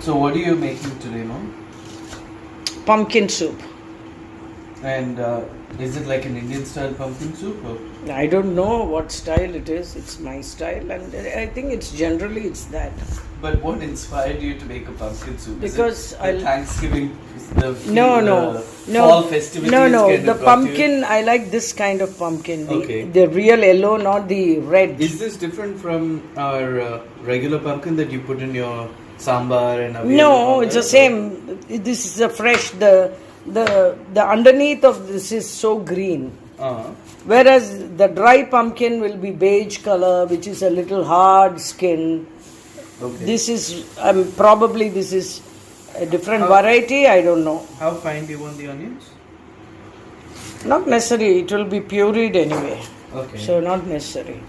So what are you making today, Mom? Pumpkin soup. And is it like an Indian style pumpkin soup? Or? I don't know what style it is. It's my style, and I think it's generally that. But what inspired you to make a pumpkin soup? Because is it the Thanksgiving, the fall festivities. No. Kind The of pumpkin. I like this kind of pumpkin. Okay. The real yellow, not the red. Is this different from our regular pumpkin that you put in your sambar and avial? No, it's the same. This is a fresh. The underneath of this is so green. Whereas the dry pumpkin will be beige color, which is a little hard skin. Okay. This is probably this is a different variety. I don't know. How fine do you want the onions? Not necessary. It will be pureed anyway. Okay. So not necessary.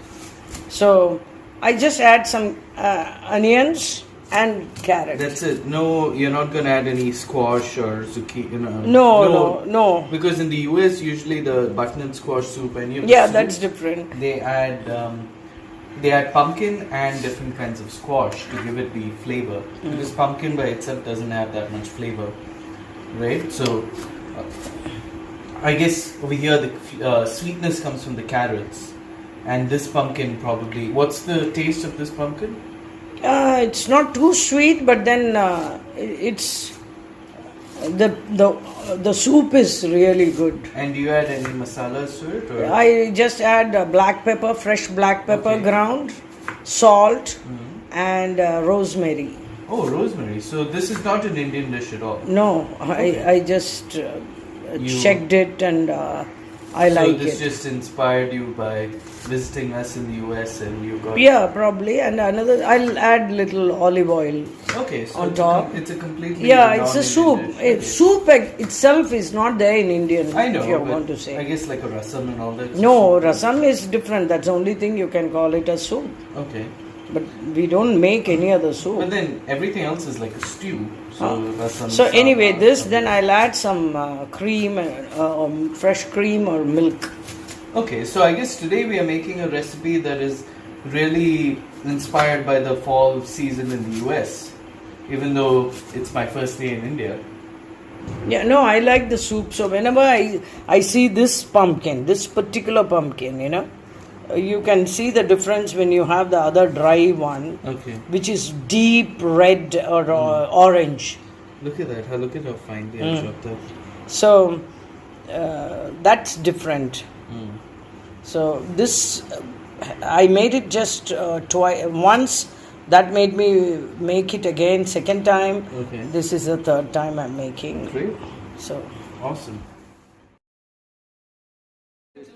So I just add some onions and carrot. That's it. No, you're not going to add any squash or zucchini. No. Because in the US, usually the butternut squash soup, any of Yeah, the that's soups, different. They add pumpkin and different kinds of squash to give it the flavor. Because pumpkin by itself doesn't have that much flavor, right? So, I guess over here the sweetness comes from the carrots, and this pumpkin probably. What's the taste of this pumpkin? It's not too sweet, but then it's the soup is really good. And do you add any masalas to it? Or? I just add black pepper, fresh black pepper ground, salt, and rosemary. Oh, rosemary. So this is not an Indian dish at all. No, I just checked it and I like it. So this just inspired you by visiting us in the US and you got... Yeah, probably. And I'll add little olive oil. Okay, so on top. It's a completely it's a soup. Okay. Soup itself is not there in Indian. I know, if you but want to say. I guess like a rasam and all that. No, rasam is different. That's the only thing you can call it a soup. Okay. But we don't make any other soup. But then everything else is like a stew. So rasam. So anyway, then I'll add some cream, fresh cream or milk. Okay, so I guess today we are making a recipe that is really inspired by the fall season in the US, even though it's my first day in India. Yeah, no, I like the soup. So whenever I see this particular pumpkin, you can see the difference when you have the other dry one, which is deep red or orange. Look at that. Look at how fine they are chopped up. So that's different. So this, I made it just once. That made me make it again second time. Okay. This is the third time I'm making. Great. So awesome.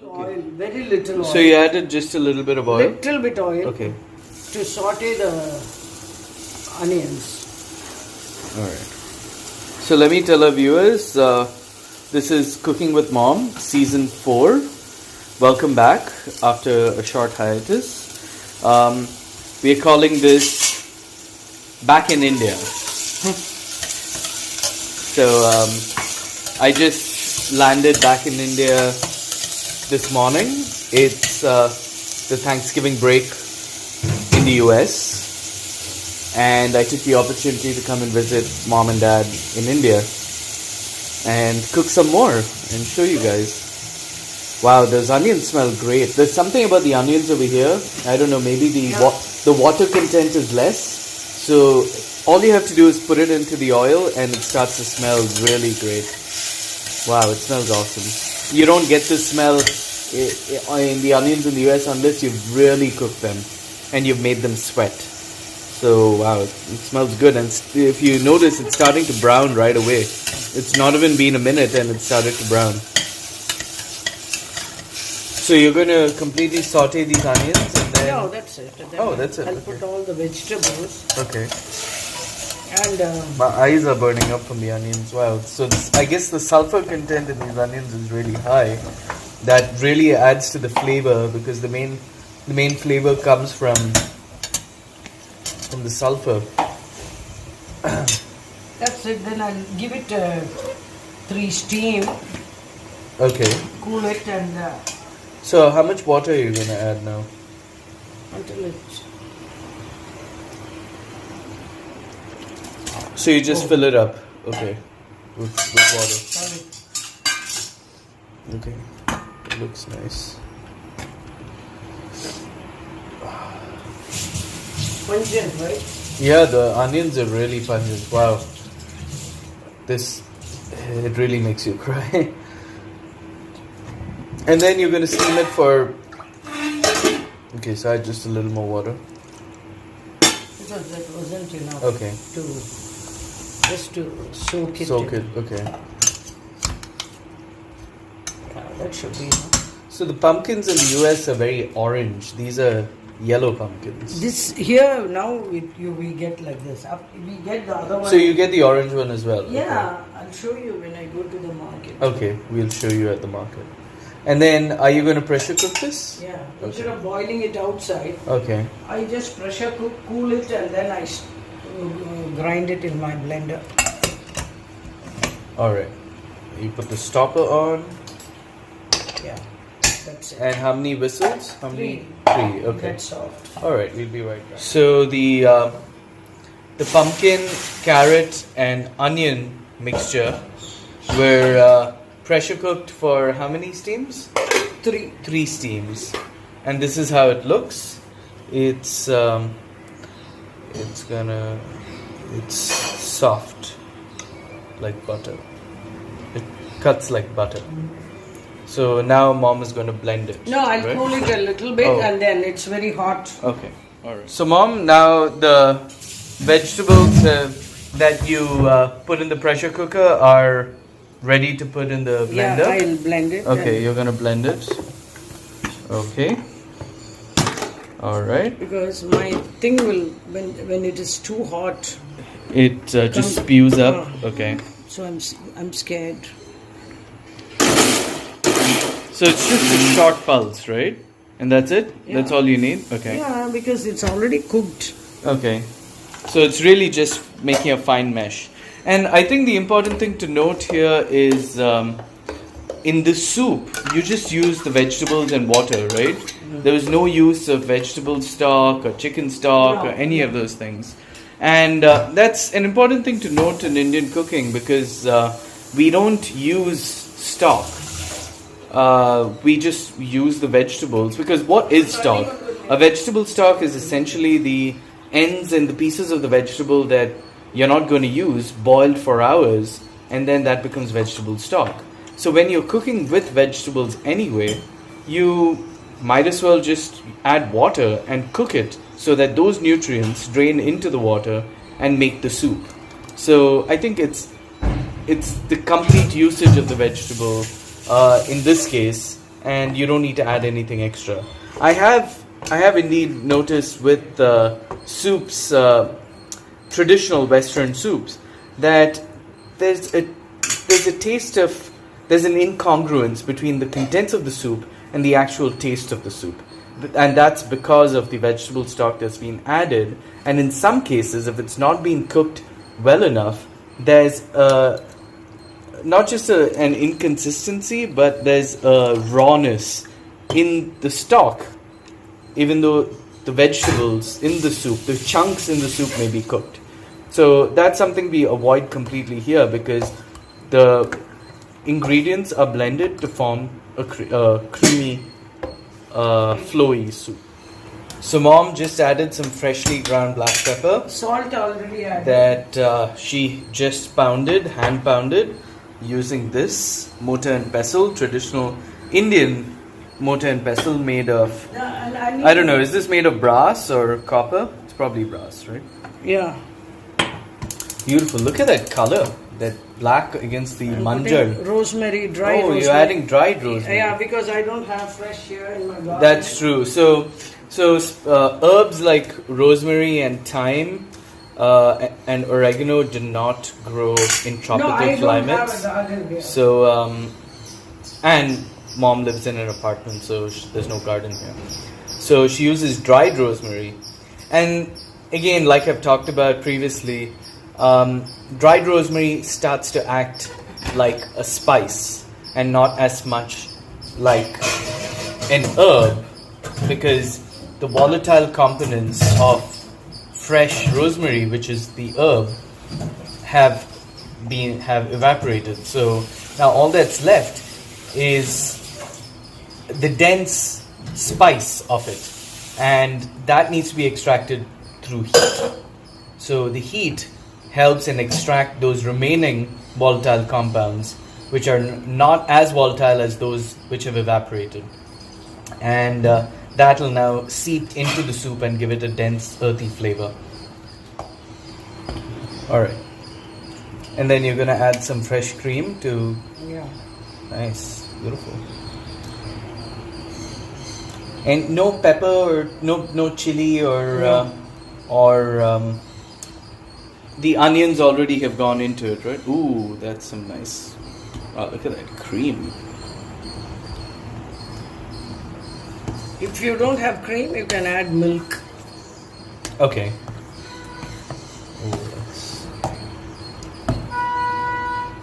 Oil, very little oil. So you added just a little bit of oil? Little bit oil. Okay. To saute the onions. Alright. So let me tell our viewers, this is Cooking with Mom, Season 4. Welcome back after a short hiatus. We are calling this Back in India. So I just landed back in India this morning. It's the Thanksgiving break in the US, and I took the opportunity to come and visit Mom and Dad in India and cook some more and show you guys. Wow, those onions smell great. There's something about the onions over here. I don't know, maybe the water content is less. So all you have to do is put it into the oil and it starts to smell really great. Wow, it smells awesome. You don't get this smell in the onions in the US unless you've really cooked them and you've made them sweat. So wow, it smells good, and if you notice, it's starting to brown right away. It's not even been a minute and it started to brown. So you're going to completely saute these onions and then... No, that's it. That's it. I'll put all the vegetables. Okay. And my eyes are burning up from the onions. Wow. So I guess the sulfur content in these onions is really high. That really adds to the flavor, because the main flavor comes from the sulfur. that's it. Then I'll give it 3 steam. Okay. Cool it and... So how much water are you going to add now? until it So you just fill it up, okay, with water. Sorry. Okay, it looks nice. Pungent, right? Yeah, the onions are really pungent. Wow, it really makes you cry. And then you're gonna steam it for. Okay, so add just a little more water. Because that wasn't enough. Okay. Just to soak it. Soak it. Okay. That should be enough. So the pumpkins in the US are very orange. These are yellow pumpkins. This here now we get like this. We get the other one. So you get the orange one as well. Yeah, I'll show you when I go to the market. Okay, we'll show you at the market. And then, are you going to pressure cook this? Yeah. Instead of boiling it outside, Okay. I just pressure cook, cool it, and then I grind it in my blender. All right. You put the stopper on. Yeah, that's it. And how many whistles? How many? 3. 3. Okay. That's soft. All right. We'll be right back. So the pumpkin, carrot, and onion mixture were pressure cooked for how many steams? 3. 3 steams. And this is how it looks. It's soft like butter. It cuts like butter. So now mom is going to blend it. No, I'll right? cool it a little bit, Oh. and then it's very hot. Okay. All right. So mom, now the vegetables that you put in the pressure cooker are ready to put in the blender. Yeah, I'll blend it. Okay, you're gonna blend it. Okay. All right. Because my thing will, when it is too hot, It just spews up. Okay. so I'm scared. So it's just a short pulse, right? And that's it? Yeah. That's all you need? Okay. Yeah, because it's already cooked. Okay. So it's really just making a fine mesh. And I think the important thing to note here is in the soup, you just use the vegetables and water, right? There was no use of vegetable stock or chicken stock or any of those things. And that's an important thing to note in Indian cooking because we don't use stock. We just use the vegetables because what is stock? A vegetable stock is essentially the ends and the pieces of the vegetable that you're not going to use boiled for hours, and then that becomes vegetable stock. So when you're cooking with vegetables anyway, you might as well just add water and cook it so that those nutrients drain into the water and make the soup. So I think it's the complete usage of the vegetable in this case, and you don't need to add anything extra. I have indeed noticed with soups, traditional Western soups, that there's an incongruence between the contents of the soup and the actual taste of the soup. And that's because of the vegetable stock that's been added. And in some cases, if it's not been cooked well enough, there's not just an inconsistency, but there's a rawness in the stock, even though the vegetables in the soup, the chunks in the soup may be cooked. So that's something we avoid completely here because the ingredients are blended to form a creamy, flowy soup. So mom just added some freshly ground black pepper. Salt already added. That she just hand pounded, using this mortar and pestle, traditional Indian mortar and pestle made of, I don't know, is this made of brass or copper? It's probably brass, right? Yeah. Beautiful. Look at that color, that black against the manjar. Rosemary, dry rosemary. You're adding dried rosemary. Yeah, because I don't have fresh here in my garden. That's true. So herbs like rosemary and thyme and oregano do not grow in tropical climates. Don't have a garden here. So and mom lives in an apartment, so there's no garden here. So she uses dried rosemary, and again, like I've talked about previously, dried rosemary starts to act like a spice and not as much like an herb, because the volatile components of fresh rosemary, which is the herb, have evaporated. So now all that's left is the dense spice of it, and that needs to be extracted through heat. So the heat helps in extract those remaining volatile compounds, which are not as volatile as those which have evaporated, and that will now seep into the soup and give it a dense earthy flavor. All right, and then you're going to add some fresh cream to. Yeah. Nice, beautiful. And no pepper or no chili or the onions already have gone into it, right? Ooh, that's some nice. Wow, look at that cream. If you don't have cream, you can add milk. Okay.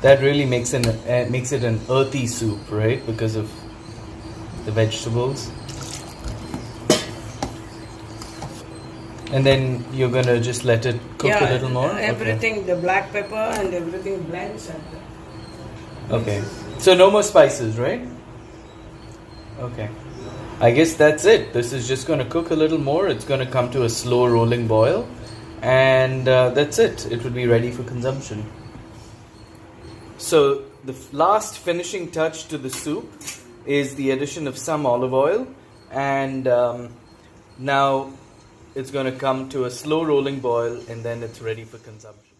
That really makes it an earthy soup, right? Because of the vegetables. And then you're gonna just let it cook a little more? Everything, okay. The black pepper and everything blends. Okay. So no more spices, right? Okay. I guess that's it. This is just gonna cook a little more. It's gonna come to a slow rolling boil. And that's it. It would be ready for consumption. So the last finishing touch to the soup is the addition of some olive oil. And now it's going to come to a slow rolling boil, and then it's ready for consumption.